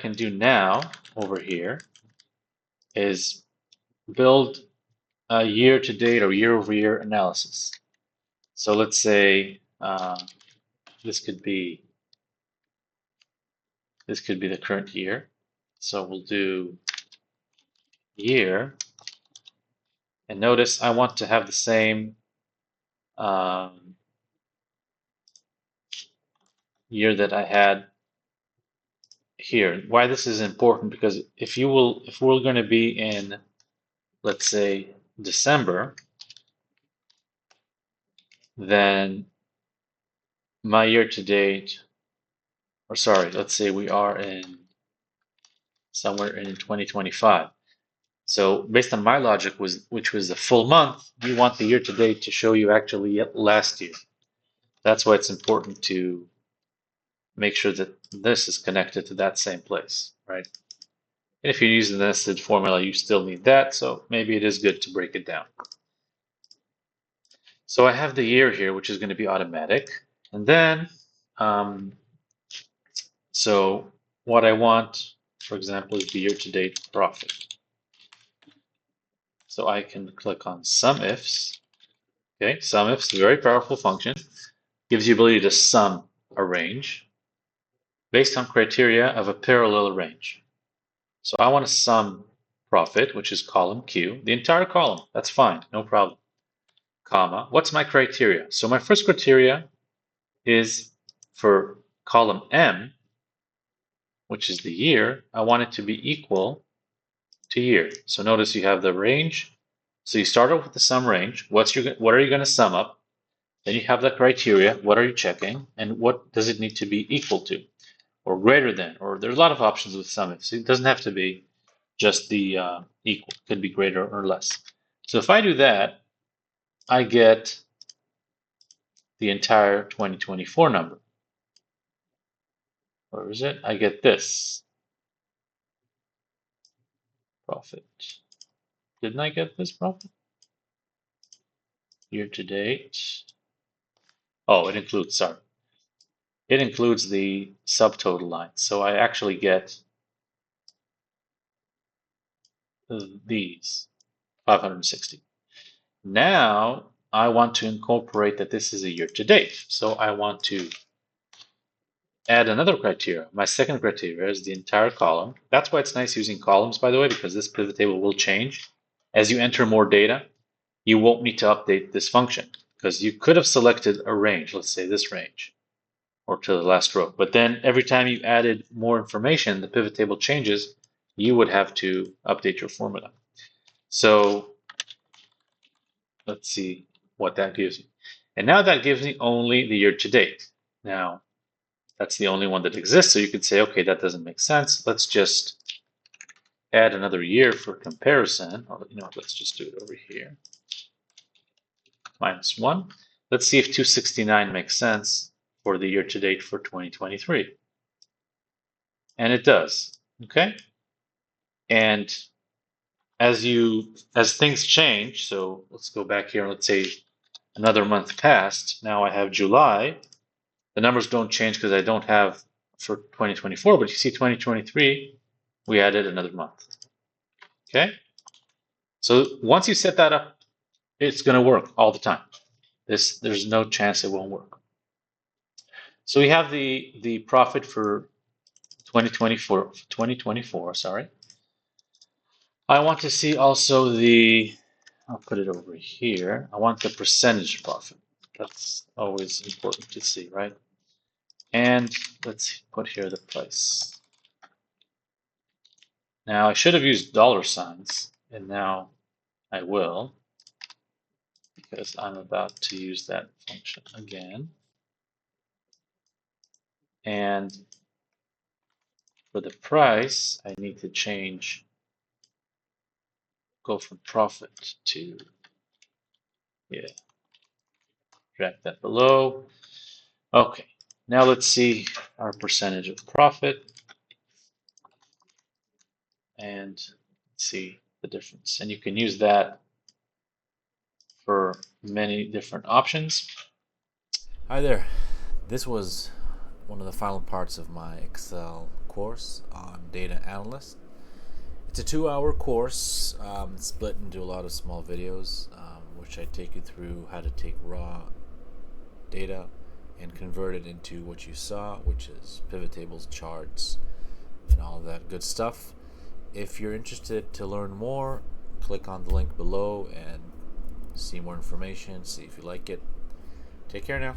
can do now over here is build a year-to-date or year-over-year analysis. So let's say this could be the current year. So we'll do year, and notice I want to have the same year that I had here. Why this is important, because if we're going to be in, let's say, December, then my year to date, or sorry, let's say we are in somewhere in 2025. So based on my logic, which was the full month, you want the year to date to show you actually last year. That's why it's important to make sure that this is connected to that same place, right? And if you're using the nested formula, you still need that, so maybe it is good to break it down. So I have the year here, which is going to be automatic. And then, so what I want, for example, is the year-to-date profit. So I can click on SUMIFs. Okay, SUMIFs is a very powerful function. Gives you the ability to sum a range based on criteria of a parallel range. So I want to sum profit, which is column Q, the entire column. That's fine, no problem. Comma, what's my criteria? So my first criteria is for column M, which is the year. I want it to be equal to year. So notice you have the range. So you start off with the sum range. What are you going to sum up? Then you have the criteria. What are you checking? And what does it need to be equal to? Or greater than? Or there's a lot of options with SUMIFs. It doesn't have to be just the equal. It could be greater or less. So if I do that, I get the entire 2024 number. Where is it? I get this profit. Didn't I get this profit? Year to date. Oh, it includes, sorry. It includes the subtotal line. So I actually get these 560. Now I want to incorporate that this is a year to date. So I want to add another criteria. My second criteria is the entire column. That's why it's nice using columns, by the way, because this pivot table will change. As you enter more data, you won't need to update this function because you could have selected a range, let's say this range, or to the last row. But then every time you added more information, the pivot table changes, you would have to update your formula. So let's see what that gives me. And now that gives me only the year to date. Now, that's the only one that exists. So you could say, okay, that doesn't make sense. Let's just add another year for comparison. Or, let's just do it over here. -1. Let's see if 269 makes sense for the year to date for 2023. And it does. Okay. And as things change, so let's go back here and let's say another month passed. Now I have July. The numbers don't change because I don't have for 2024, but you see 2023, we added another month. Okay. So once you set that up, it's going to work all the time. There's no chance it won't work. So we have the profit for 2024, sorry. I want to see also I'll put it over here. I want the percentage profit. That's always important to see, right? And let's put here the price. Now I should have used dollar signs, and now I will, because I'm about to use that function again. And for the price, I need to go from profit to, drag that below. Okay, now let's see our percentage of profit and see the difference. And you can use that for many different options. Hi there. This was one of the final parts of my Excel course on data analyst. It's a 2-hour course split into a lot of small videos, which I take you through how to take raw data and convert it into what you saw, which is pivot tables, charts, and all that good stuff. If you're interested to learn more, click on the link below and see more information, see if you like it. Take care now.